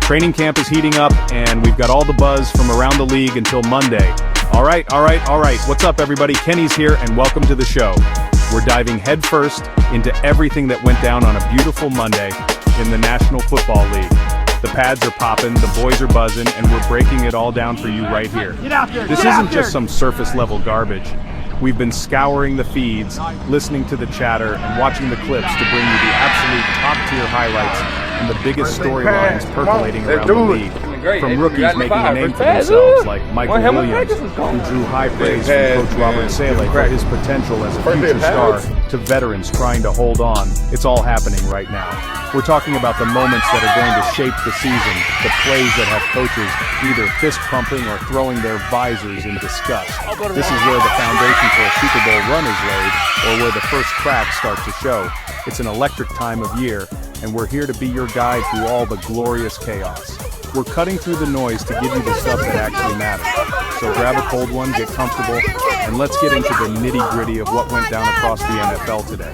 Training camp is heating up, and we've got all the buzz from around the league until Monday. All right. What's up, everybody? Kenny's here, and welcome to the show. We're diving headfirst into everything that went down on a beautiful Monday in the National Football League. The pads are popping, the boys are buzzing, and we're breaking it all down for you right here. This isn't just some surface-level garbage. We've been scouring the feeds, listening to the chatter, and watching the clips to bring you the absolute top-tier highlights and the biggest storylines percolating around the league. From rookies making a name for themselves, like Michael Williams, who drew high praise from Coach Robert Saleh for his potential as a future star, to veterans trying to hold on. It's all happening right now. We're talking about the moments that are going to shape the season, the plays that have coaches either fist-pumping or throwing their visors in disgust. This is where the foundation for a Super Bowl run is laid, or where the first cracks start to show. It's an electric time of year, and we're here to be your guide through all the glorious chaos. We're cutting through the noise to give you the stuff that actually matters. So grab a cold one, get comfortable, and let's get into the nitty-gritty of what went down across the NFL today.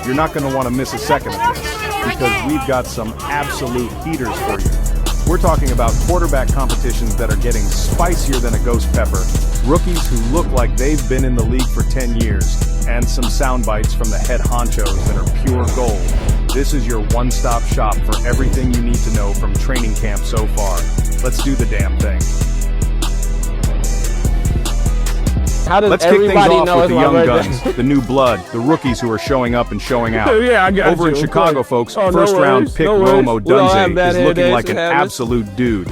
You're not going to want to miss a second of this, because we've got some absolute heaters for you. We're talking about quarterback competitions that are getting spicier than a ghost pepper, rookies who look like they've been in the league for 10 years, and some sound bites from the head honchos that are pure gold. This is your one-stop shop for everything you need to know from training camp so far. Let's do the damn thing. Let's kick things off with the young guns, the new blood, the rookies who are showing up and showing out. Over in Chicago, folks, first-round pick Rome Odunze is looking like an absolute dude.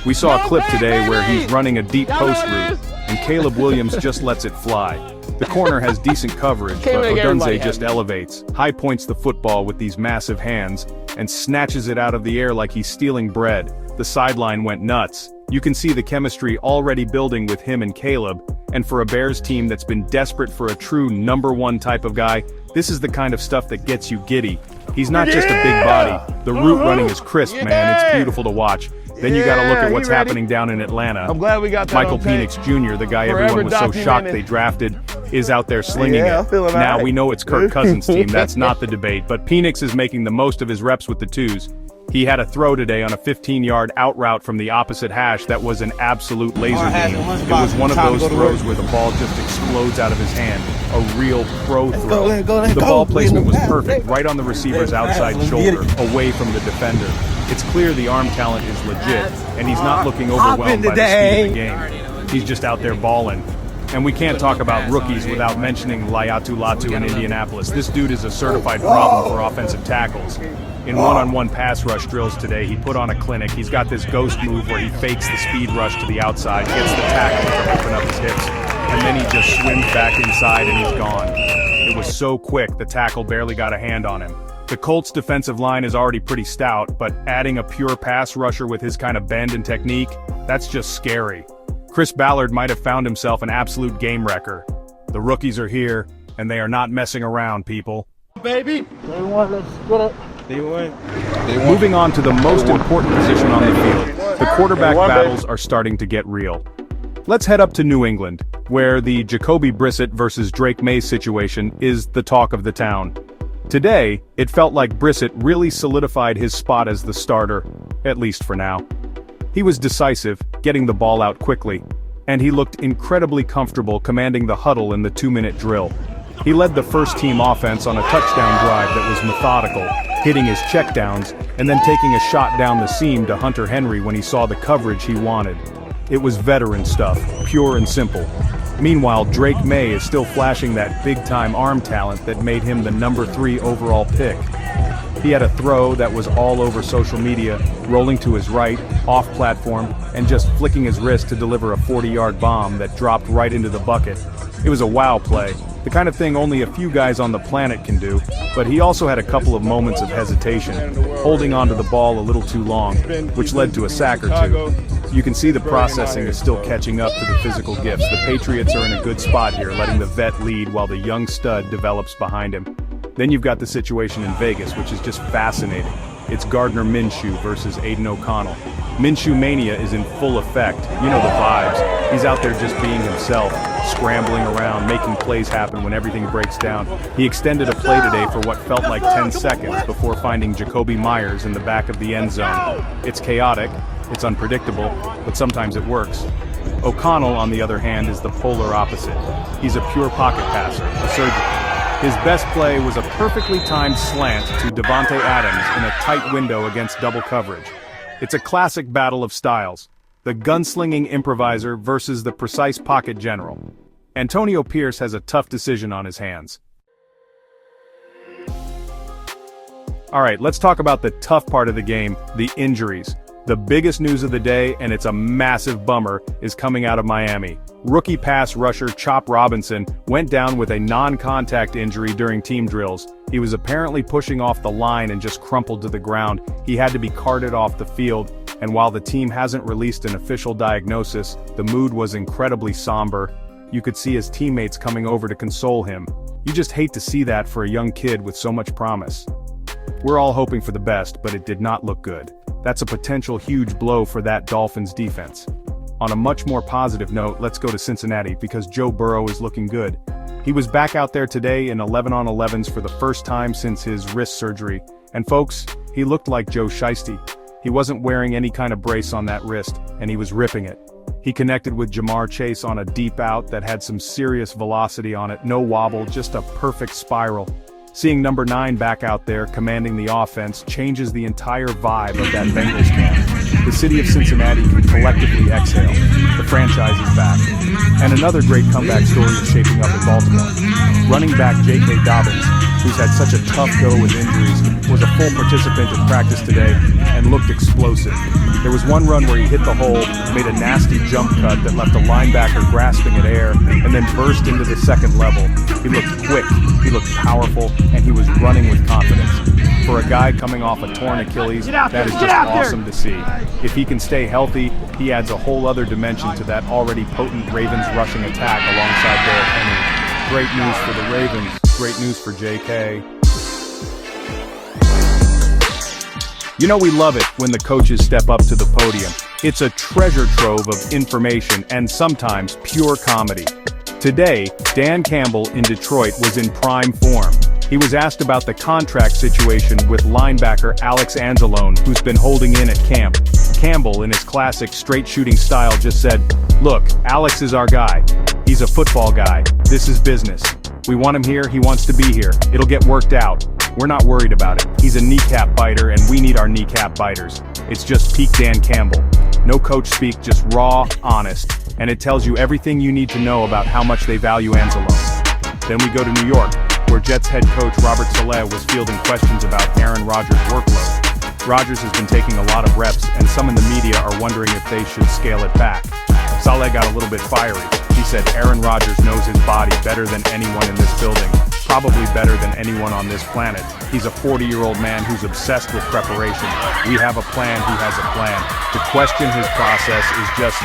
We saw a clip today where he's running a deep post route, and Caleb Williams just lets it fly. The corner has decent coverage, but Odunze just elevates, high points the football with these massive hands, and snatches it out of the air like he's stealing bread. The sideline went nuts. You can see the chemistry already building with him and Caleb, and for a Bears team that's been desperate for a true number one type of guy, this is the kind of stuff that gets you giddy. He's not just a big body. The route running is crisp, man. It's beautiful to watch. Then you gotta look at what's happening down in Atlanta. I'm glad we got that. Michael Penix Jr., the guy everyone was so shocked they drafted, is out there slinging it. Now, we know it's Kirk Cousins' team, that's not the debate, but Penix is making the most of his reps with the twos. He had a throw today on a 15-yard out route from the opposite hash that was an absolute laser beam. It was one of those throws where the ball just explodes out of his hand. A real pro throw. The ball placement was perfect, right on the receiver's outside shoulder, away from the defender. It's clear the arm talent is legit, and he's not looking overwhelmed by the speed of the game. He's just out there balling. And we can't talk about rookies without mentioning Laiatu Latu in Indianapolis. This dude is a certified problem for offensive tackles. In one-on-one pass rush drills today, he put on a clinic. He's got this ghost move where he fakes the speed rush to the outside, gets the tackle to open up his hips, and then he just swims back inside and he's gone. It was so quick, the tackle barely got a hand on him. The Colts' defensive line is already pretty stout, but adding a pure pass rusher with his kind of bend and technique, that's just scary. Chris Ballard might have found himself an absolute game wrecker. The rookies are here, and they are not messing around, people. Baby, they won. Let's get it. They won. Moving on to the most important position on the field, the quarterback battles are starting to get real. Let's head up to New England, where the Jacoby Brissett versus Drake May situation is the talk of the town. Today, it felt like Brissett really solidified his spot as the starter, at least for now. He was decisive, getting the ball out quickly, and he looked incredibly comfortable commanding the huddle in the 2-minute drill. He led the first-team offense on a touchdown drive that was methodical, hitting his checkdowns, and then taking a shot down the seam to Hunter Henry when he saw the coverage he wanted. It was veteran stuff, pure and simple. Meanwhile, Drake May is still flashing that big-time arm talent that made him the number 3 overall pick. He had a throw that was all over social media, rolling to his right, off-platform, and just flicking his wrist to deliver a 40-yard bomb that dropped right into the bucket. It was a wow play, the kind of thing only a few guys on the planet can do, but he also had a couple of moments of hesitation, holding onto the ball a little too long, which led to a sack or two. You can see the processing is still catching up to the physical gifts. The Patriots are in a good spot here, letting the vet lead while the young stud develops behind him. Then you've got the situation in Vegas, which is just fascinating. It's Gardner Minshew versus Aiden O'Connell. Minshew mania is in full effect. You know the vibes. He's out there just being himself, scrambling around, making plays happen when everything breaks down. He extended a play today for what felt like 10 seconds before finding Jakobi Meyers in the back of the end zone. It's chaotic, it's unpredictable, but sometimes it works. O'Connell, on the other hand, is the polar opposite. He's a pure pocket passer, a surgeon. His best play was a perfectly timed slant to Davante Adams in a tight window against double coverage. It's a classic battle of styles. The gunslinging improviser versus the precise pocket general. Antonio Pierce has a tough decision on his hands. Alright, let's talk about the tough part of the game, the injuries. The biggest news of the day, and it's a massive bummer, is coming out of Miami. Rookie pass rusher Chop Robinson went down with a non-contact injury during team drills. He was apparently pushing off the line and just crumpled to the ground. He had to be carted off the field, and while the team hasn't released an official diagnosis, the mood was incredibly somber. You could see his teammates coming over to console him. You just hate to see that for a young kid with so much promise. We're all hoping for the best, but it did not look good. That's a potential huge blow for that Dolphins defense. On a much more positive note, let's go to Cincinnati because Joe Burrow is looking good. He was back out there today in 11-on-11s for the first time since his wrist surgery. And folks, he looked like Joe Shiesty. He wasn't wearing any kind of brace on that wrist, and he was ripping it. He connected with Jamar Chase on a deep out that had some serious velocity on it, no wobble, just a perfect spiral. Seeing number 9 back out there commanding the offense changes the entire vibe of that Bengals camp. The city of Cincinnati can collectively exhale. The franchise is back. And another great comeback story is shaping up in Baltimore. Running back J.K. Dobbins, who's had such a tough go with injuries, was a full participant in practice today and looked explosive. There was one run where he hit the hole, made a nasty jump cut that left a linebacker grasping at air, and then burst into the second level. He looked quick, he looked powerful, and he was running with confidence. For a guy coming off a torn Achilles, that is just awesome to see. If he can stay healthy, he adds a whole other dimension to that already potent Ravens rushing attack alongside Derrick Henry. Great news for the Ravens, great news for JK. You know we love it when the coaches step up to the podium. It's a treasure trove of information and sometimes pure comedy. Today, Dan Campbell in Detroit was in prime form. He was asked about the contract situation with linebacker Alex Anzalone, who's been holding in at camp. Campbell, in his classic straight-shooting style, just said, "Look, Alex is our guy. He's a football guy. This is business. We want him here, he wants to be here. It'll get worked out. We're not worried about it. He's a kneecap biter and we need our kneecap biters." It's just peak Dan Campbell. No coach speak, just raw, honest. And it tells you everything you need to know about how much they value Anzalone. Then we go to New York, where Jets head coach Robert Saleh was fielding questions about Aaron Rodgers' workload. Rodgers has been taking a lot of reps, and some in the media are wondering if they should scale it back. Saleh got a little bit fiery. He said Aaron Rodgers knows his body better than anyone in this building, probably better than anyone on this planet. He's a 40-year-old man who's obsessed with preparation. We have a plan, he has a plan. To question his process is just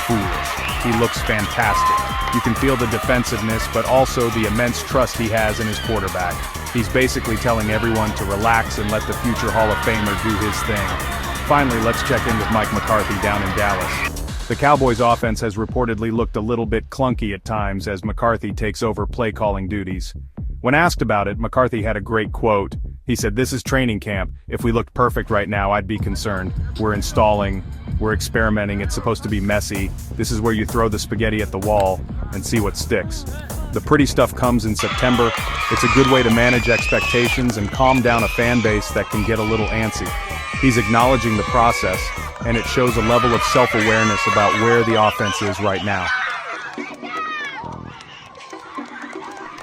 foolish. He looks fantastic. You can feel the defensiveness, but also the immense trust he has in his quarterback. He's basically telling everyone to relax and let the future Hall of Famer do his thing. Finally, let's check in with Mike McCarthy down in Dallas. The Cowboys' offense has reportedly looked a little bit clunky at times as McCarthy takes over play-calling duties. When asked about it, McCarthy had a great quote. He said, "This is training camp. If we looked perfect right now, I'd be concerned. We're installing, we're experimenting, it's supposed to be messy. This is where you throw the spaghetti at the wall and see what sticks. The pretty stuff comes in September. It's a good way to manage expectations and calm down a fan base that can get a little antsy." He's acknowledging the process, and it shows a level of self-awareness about where the offense is right now.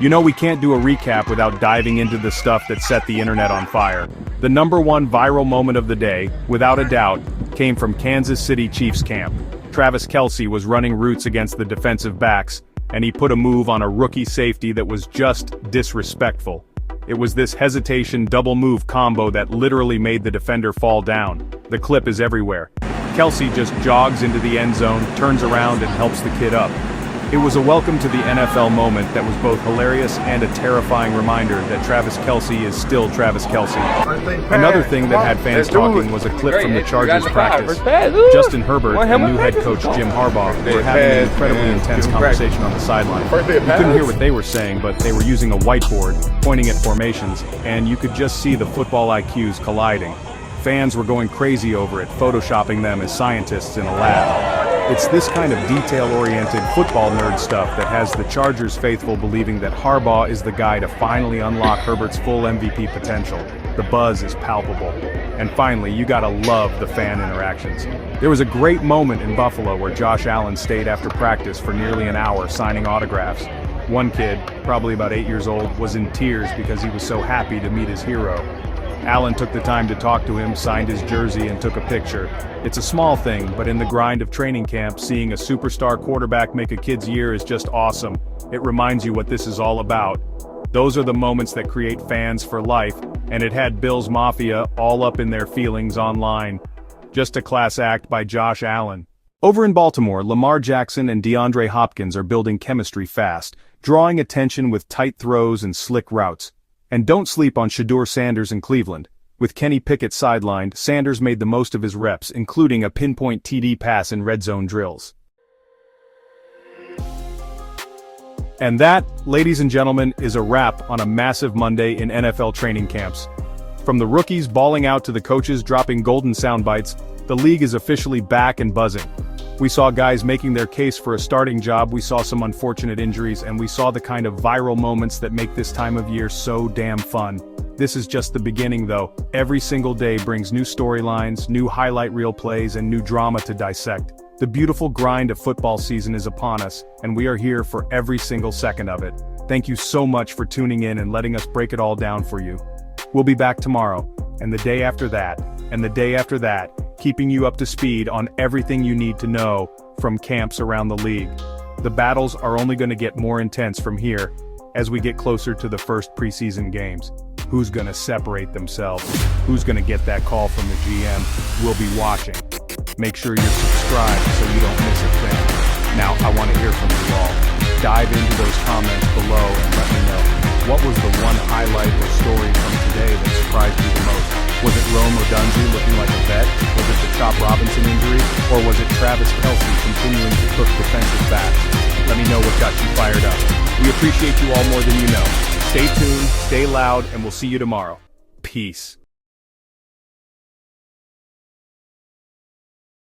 You know we can't do a recap without diving into the stuff that set the internet on fire. The #1 viral moment of the day, without a doubt, came from Kansas City Chiefs camp. Travis Kelce was running routes against the defensive backs, and he put a move on a rookie safety that was just disrespectful. It was this hesitation double move combo that literally made the defender fall down. The clip is everywhere. Kelce just jogs into the end zone, turns around and helps the kid up. It was a welcome to the NFL moment that was both hilarious and a terrifying reminder that Travis Kelce is still Travis Kelce. Another thing that had fans talking was a clip from the Chargers practice. Justin Herbert and new head coach Jim Harbaugh were having an incredibly intense conversation on the sideline. You couldn't hear what they were saying, but they were using a whiteboard, pointing at formations, and you could just see the football IQs colliding. Fans were going crazy over it, photoshopping them as scientists in a lab. It's this kind of detail-oriented football nerd stuff that has the Chargers faithful believing that Harbaugh is the guy to finally unlock Herbert's full MVP potential. The buzz is palpable. And finally, you gotta love the fan interactions. There was a great moment in Buffalo where Josh Allen stayed after practice for nearly an hour signing autographs. One kid, probably about 8 years old, was in tears because he was so happy to meet his hero. Allen took the time to talk to him, signed his jersey, and took a picture. It's a small thing, but in the grind of training camp, seeing a superstar quarterback make a kid's year is just awesome. It reminds you what this is all about. Those are the moments that create fans for life, and it had Bills Mafia all up in their feelings online. Just a class act by Josh Allen. Over in Baltimore, Lamar Jackson and DeAndre Hopkins are building chemistry fast, drawing attention with tight throws and slick routes. And don't sleep on Shedeur Sanders in Cleveland. With Kenny Pickett sidelined, Sanders made the most of his reps, including a pinpoint TD pass in red zone drills. And that, ladies and gentlemen, is a wrap on a massive Monday in NFL training camps. From the rookies balling out to the coaches dropping golden sound bites, the league is officially back and buzzing. We saw guys making their case for a starting job, we saw some unfortunate injuries, and we saw the kind of viral moments that make this time of year so damn fun. This is just the beginning though. Every single day brings new storylines, new highlight reel plays, and new drama to dissect. The beautiful grind of football season is upon us, and we are here for every single second of it. Thank you so much for tuning in and letting us break it all down for you. We'll be back tomorrow, and the day after that, and the day after that, keeping you up to speed on everything you need to know from camps around the league. The battles are only going to get more intense from here as we get closer to the first preseason games. Who's going to separate themselves? Who's going to get that call from the GM? We'll be watching. Make sure you're subscribed so you don't miss a thing. Now, I want to hear from you all. Dive into those comments below and let me know. What was the one highlight or story from today that surprised you the most? Was it Rome Odunze looking like a vet? Was it the Chop Robinson injury? Or was it Travis Kelce continuing to cook defensive backs? Let me know what got you fired up. We appreciate you all more than you know. Stay tuned, stay loud, and we'll see you tomorrow. Peace.